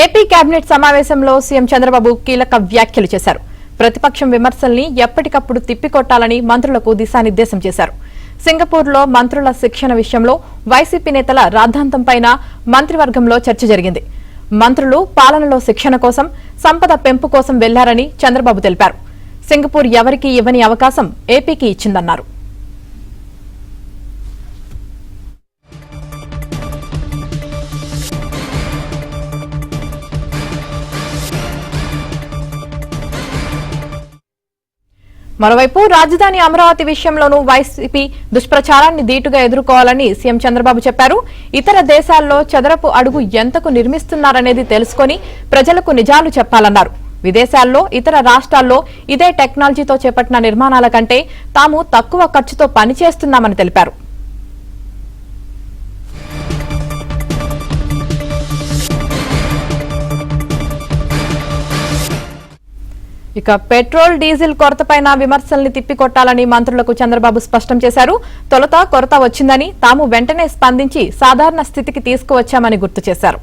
AP cabinet సమావేశంలో CM Chandrababu కీలక వ్యాఖ్యలు చేశారు. ప్రతిపక్షం విమర్శల్ని ఎప్పటికప్పుడు తిప్పికొట్టాలని మంత్రులకు దిశానిర్దేశం చేశారు. సింగపూర్లో మంత్రుల శిక్షణ విషయంలో వైసీపీ నేతల రాద్ధాంతంపైన మంత్రివర్గంలో చర్చ జరిగింది. మంత్రులు పాలనలో శిక్షణ కోసం, సంపద పెంపు కోసం వెళ్లారని చంద్రబాబు తెలిపారు. సింగపూర్ ఎవరికీ ఇవ్వని అవకాశం ఏపీకి ఇచ్చిందన్నారు. మరోవైపు రాజధాని అమరావతి విషయంలోనూ వైసీపీ దుష్ప్రచారాన్ని ధీటుగా ఎదుర్కోవాలని సీఎం చంద్రబాబు చెప్పారు. ఇతర దేశాల్లో చదరపు అడుగు ఎంతకు నిర్మిస్తున్నారనేది తెలుసుకుని ప్రజలకు నిజాలు చెప్పాలన్నారు. విదేశాల్లో, ఇతర రాష్ట్రాల్లో ఇదే టెక్నాలజీతో చేపట్టిన నిర్మాణాల కంటే తాము తక్కువ ఖర్చుతో పనిచేస్తున్నామని తెలిపారు. ఇక పెట్రోల్, డీజిల్ కొరతపైన విమర్శల్ని తిప్పికొట్టాలని మంత్రులకు చంద్రబాబు స్పష్టం చేశారు. తొలుత కొరత వచ్చిందని, తాము వెంటనే స్పందించి సాధారణ స్థితికి తీసుకువచ్చామని గుర్తు చేశారు.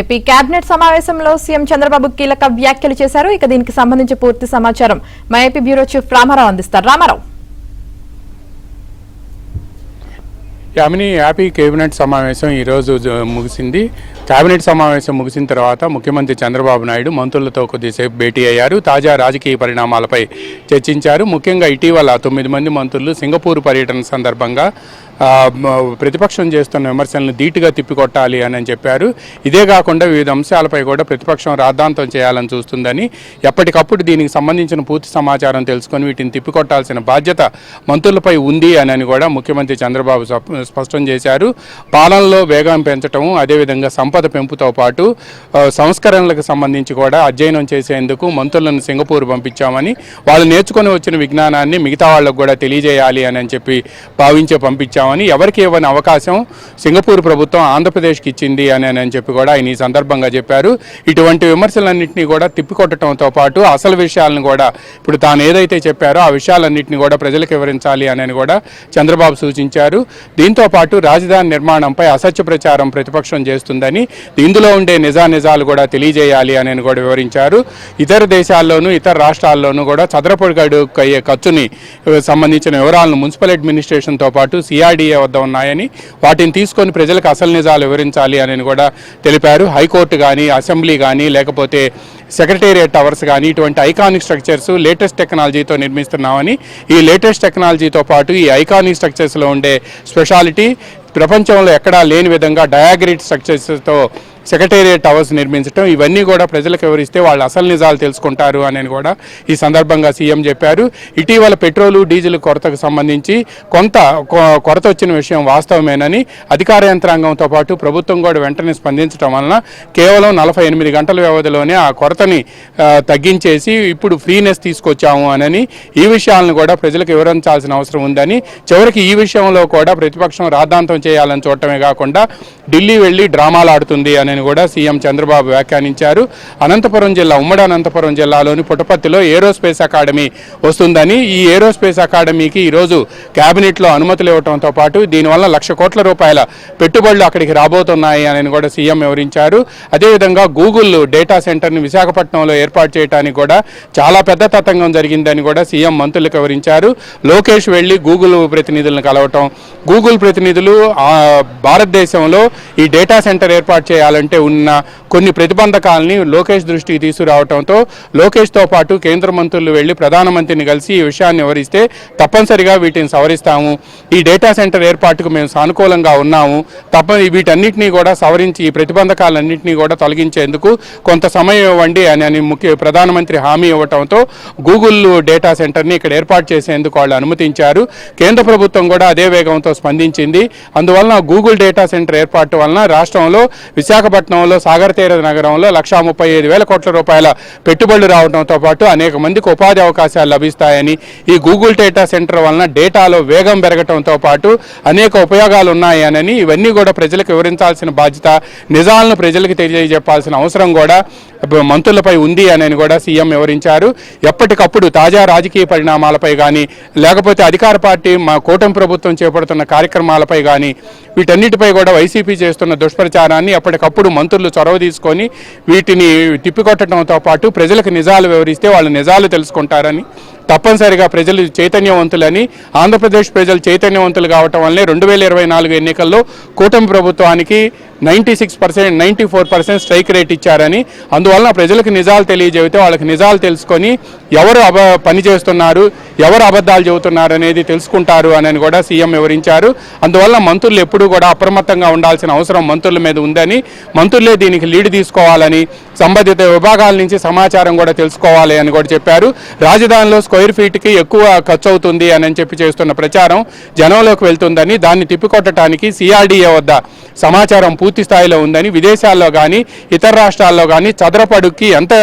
ఏపీ కేబినెట్ సమావేశంలో సీఎం చంద్రబాబు కీలక వ్యాఖ్యలు చేశారు. ఇక దీనికి సంబంధించి పూర్తి సమాచారం మా ఏపీ బ్యూరో చీఫ్ రామారావు అందిస్తారు. రామారావు. యామిని, ఏపీ కేబినెట్ సమావేశం ఈరోజు ముగిసింది. కేబినెట్ సమావేశం ముగిసిన తర్వాత ముఖ్యమంత్రి చంద్రబాబు నాయుడు మంత్రులతో కొద్దిసేపు భేటీ అయ్యారు. తాజా రాజకీయ పరిణామాలపై చర్చించారు. ముఖ్యంగా ఇటీవల 9 మంది మంత్రులు సింగపూర్ పర్యటన సందర్భంగా ప్రతిపక్షం చేస్తున్న విమర్శలను ధీటుగా తిప్పికొట్టాలి అని చెప్పారు. ఇదే కాకుండా వివిధ అంశాలపై కూడా ప్రతిపక్షం రాద్ధాంతం చేయాలని చూస్తుందని, ఎప్పటికప్పుడు దీనికి సంబంధించిన పూర్తి సమాచారం తెలుసుకొని వీటిని తిప్పికొట్టాల్సిన బాధ్యత మంత్రులపై ఉంది అని కూడా ముఖ్యమంత్రి చంద్రబాబు స్పష్టం చేశారు. పాలనలో వేగం పెంచడం, అదేవిధంగా సంపద పెంపుతో పాటు సంస్కరణలకు సంబంధించి కూడా అధ్యయనం చేసేందుకు మంత్రులను సింగపూర్ పంపించామని, వాళ్ళు నేర్చుకొని వచ్చిన విజ్ఞానాన్ని మిగతా వాళ్ళకు కూడా తెలియజేయాలి అని చెప్పి భావించే పంపించామని, ఎవరికి ఇవ్వని అవకాశం సింగపూర్ ప్రభుత్వం ఆంధ్రప్రదేశ్కి ఇచ్చింది అని చెప్పి కూడా ఆయన ఈ సందర్భంగా చెప్పారు. ఇటువంటి విమర్శలన్నింటినీ కూడా తిప్పికొట్టడంతో పాటు అసలు విషయాలను కూడా ఇప్పుడు తాను ఏదైతే చెప్పారో ఆ విషయాలన్నింటినీ కూడా ప్రజలకు వివరించాలి అని కూడా చంద్రబాబు సూచించారు. దీంతో పాటు రాజధాని నిర్మాణంపై అసత్య ప్రచారం ప్రతిపక్షం చేస్తుందని, ఇందులో ఉండే నిజాలు కూడా తెలియజేయాలి అని కూడా వివరించారు. ఇతర దేశాల్లోనూ ఇతర రాష్ట్రాల్లోనూ కూడా చదరపు అడుగుకు అయ్యే ఖర్చుని సంబంధించిన వివరాలను మున్సిపల్ అడ్మినిస్ట్రేషన్తో పాటు సిఆర్డీఏ వద్ద ఉన్నాయని, వాటిని తీసుకొని ప్రజలకు అసలు నిజాలు వివరించాలి అని కూడా తెలిపారు. హైకోర్టు కానీ, అసెంబ్లీ కానీ, లేకపోతే సెక్రటేరియట్ టవర్స్ కానీ ఇటువంటి ఐకానిక్ స్ట్రక్చర్స్ లేటెస్ట్ టెక్నాలజీతో నిర్మిస్తున్నామని, ఈ లేటెస్ట్ టెక్నాలజీతో పాటు ఈ ఐకానిక్ స్ట్రక్చర్స్లో ఉండే స్పెషాలిటీ ప్రపంచంలో ఎక్కడా లేని విధంగా డయాగ్రిడ్ స్ట్రక్చర్స్తో సెక్రటేరియట్ టవర్స్ నిర్మించడం, ఇవన్నీ కూడా ప్రజలకు వివరిస్తే వాళ్ళు అసలు నిజాలు తెలుసుకుంటారు అని కూడా ఈ సందర్భంగా సీఎం చెప్పారు. ఇటీవల పెట్రోలు, డీజిల్ కొరతకు సంబంధించి కొంత కొరత వచ్చిన విషయం వాస్తవమేనని, అధికార యంత్రాంగంతో పాటు ప్రభుత్వం కూడా వెంటనే స్పందించడం వలన కేవలం 48 గంటల వ్యవధిలోనే ఆ కొరతని తగ్గించేసి ఇప్పుడు ఫ్రీనెస్ తీసుకొచ్చాము అని, ఈ విషయాలను కూడా ప్రజలకు వివరించాల్సిన అవసరం ఉందని, చివరికి ఈ విషయంలో కూడా ప్రతిపక్షం రాద్ధాంతం చేయాలని చూడటమే కాకుండా ఢిల్లీ వెళ్లి డ్రామాలు ఆడుతుంది అని కూడా సీఎం చంద్రబాబు వ్యాఖ్యానించారు. ఉమ్మడి అనంతపురం జిల్లాలోని పుట్టపర్తిలో ఏరోస్పేస్ అకాడమీ వస్తుందని, ఈ ఏరోస్పేస్ అకాడమీకి ఈరోజు కేబినెట్లో అనుమతులు ఇవ్వడంతో పాటు దీనివల్ల 1,00,000 కోట్ల రూపాయల పెట్టుబడులు అక్కడికి రాబోతున్నాయి అని కూడా సీఎం వివరించారు. అదేవిధంగా గూగుల్ డేటా సెంటర్ని విశాఖపట్నంలో ఏర్పాటు చేయడానికి కూడా చాలా పెద్ద తతంగం జరిగిందని కూడా సీఎం మంత్రులకు వివరించారు. లోకేష్ వెళ్లి గూగుల్ ప్రతినిధులను కలవటం, గూగుల్ ప్రతినిధులు భారతదేశంలో ఈ డేటా సెంటర్ ఏర్పాటు చేయాలంటే ఉన్న కొన్ని ప్రతిబంధకాలని లోకేష్ దృష్టికి తీసుకురావడంతో లోకేష్తో పాటు కేంద్ర మంత్రులు వెళ్లి ప్రధానమంత్రిని కలిసి ఈ విషయాన్ని వివరిస్తే తప్పనిసరిగా వీటిని సవరిస్తాము, ఈ డేటా సెంటర్ ఏర్పాటుకు మేము సానుకూలంగా ఉన్నాము, వీటన్నిటినీ కూడా సవరించి ఈ ప్రతిబంధకాలన్నింటినీ కూడా తొలగించేందుకు కొంత సమయం ఇవ్వండి అని ప్రధానమంత్రి హామీ ఇవ్వడంతో గూగుల్ డేటా సెంటర్ని ఇక్కడ ఏర్పాటు చేసేందుకు వాళ్ళు అనుమతించారు. కేంద్ర ప్రభుత్వం కూడా అదే వేగంతో స్పందించింది. అందువలన గూగుల్ డేటా సెంటర్ ఏర్పాటు వలన రాష్ట్రంలో విశాఖపట్నం విశాఖపట్నంలో సాగర్ తీర నగరంలో 1,35,000 కోట్ల రూపాయల పెట్టుబడులు రావడంతో పాటు అనేక మందికి ఉపాధి అవకాశాలు లభిస్తాయని, ఈ గూగుల్ డేటా సెంటర్ వలన డేటాలో వేగం పెరగడంతో పాటు అనేక ఉపయోగాలు ఉన్నాయని, ఇవన్నీ కూడా ప్రజలకు వివరించాల్సిన బాధ్యత, నిజాలను ప్రజలకు తెలియజెప్పాల్సిన అవసరం కూడా మంత్రులపై ఉంది అని కూడా సీఎం వివరించారు. ఎప్పటికప్పుడు తాజా రాజకీయ పరిణామాలపై కానీ, లేకపోతే అధికార పార్టీ మా కూటమి ప్రభుత్వం చేపడుతున్న కార్యక్రమాలపై కానీ, వీటన్నిటిపై కూడా వైసీపీ చేస్తున్న దుష్ప్రచారాన్ని ఎప్పటికప్పుడు మంత్రులు చొరవ తీసుకొని వీటిని తిప్పికొట్టడంతో పాటు ప్రజలకు నిజాలు వివరిస్తే వాళ్ళు నిజాలు తెలుసుకుంటారని, తప్పనిసరిగా ప్రజలు చైతన్యవంతులని, ఆంధ్రప్రదేశ్ ప్రజలు చైతన్యవంతులు కావటం వల్లే 2024 ఎన్నికల్లో కూటమి ప్రభుత్వానికి 94% స్ట్రైక్ రేట్ ఇచ్చారని, అందువలన ప్రజలకు నిజాలు తెలియజేస్తే వాళ్ళకి నిజాలు తెలుసుకొని ఎవరు పని చేస్తున్నారు, ఎవరు అబద్ధాలు చెబుతున్నారు అనేది తెలుసుకుంటారు అని కూడా సీఎం వివరించారు. అందువల్ల మంత్రులు ఎప్పుడూ కూడా అప్రమత్తంగా ఉండాల్సిన అవసరం మంత్రుల మీద ఉందని, మంత్రులే దీనికి లీడ్ తీసుకోవాలని, సంబంధిత విభాగాల నుంచి సమాచారం కూడా తెలుసుకోవాలి అని కూడా చెప్పారు. రాజధానిలో స్క్వేర్ ఫీట్కి ఎక్కువ ఖర్చు అవుతుంది అని చెప్పి చేస్తున్న ప్రచారం జనంలోకి వెళ్తుందని, దాన్ని తిప్పికొట్టడానికి సిఆర్డీఏ వద్ద సమాచారం పూర్తి స్థాయిలో ఉందని, విదేశాల్లో కానీ ఇతర రాష్ట్రాల్లో కానీ చదరపడుకి ఎంత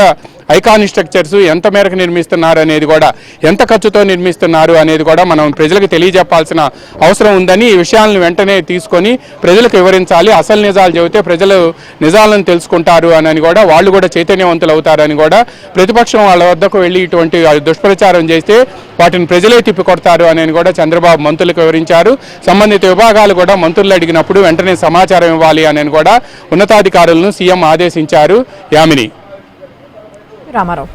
ఐకానిక్ స్ట్రక్చర్స్ ఎంత మేరకు నిర్మిస్తున్నారు అనేది కూడా, ఎంత ఖర్చుతో నిర్మిస్తున్నారు అనేది కూడా మనం ప్రజలకు తెలియజెప్పాల్సిన అవసరం ఉందని, ఈ విషయాలను వెంటనే తీసుకొని ప్రజలకు వివరించాలి. అసలు నిజాలు చెబితే ప్రజలు నిజాలను తెలుసుకుంటారు అని కూడా, వాళ్ళు కూడా చైతన్యవంతులు అవుతారని కూడా, ప్రతిపక్షం వాళ్ళ వద్దకు వెళ్ళి ఇటువంటి దుష్ప్రచారం చేస్తే వాటిని ప్రజలే తిప్పికొడతారు అని కూడా చంద్రబాబు మంత్రులకు వివరించారు. సంబంధిత విభాగాలు కూడా మంత్రులు అడిగినప్పుడు వెంటనే సమాచారం ఇవ్వాలి అని కూడా ఉన్నతాధికారులను సీఎం ఆదేశించారు. యామిని. రామారావు.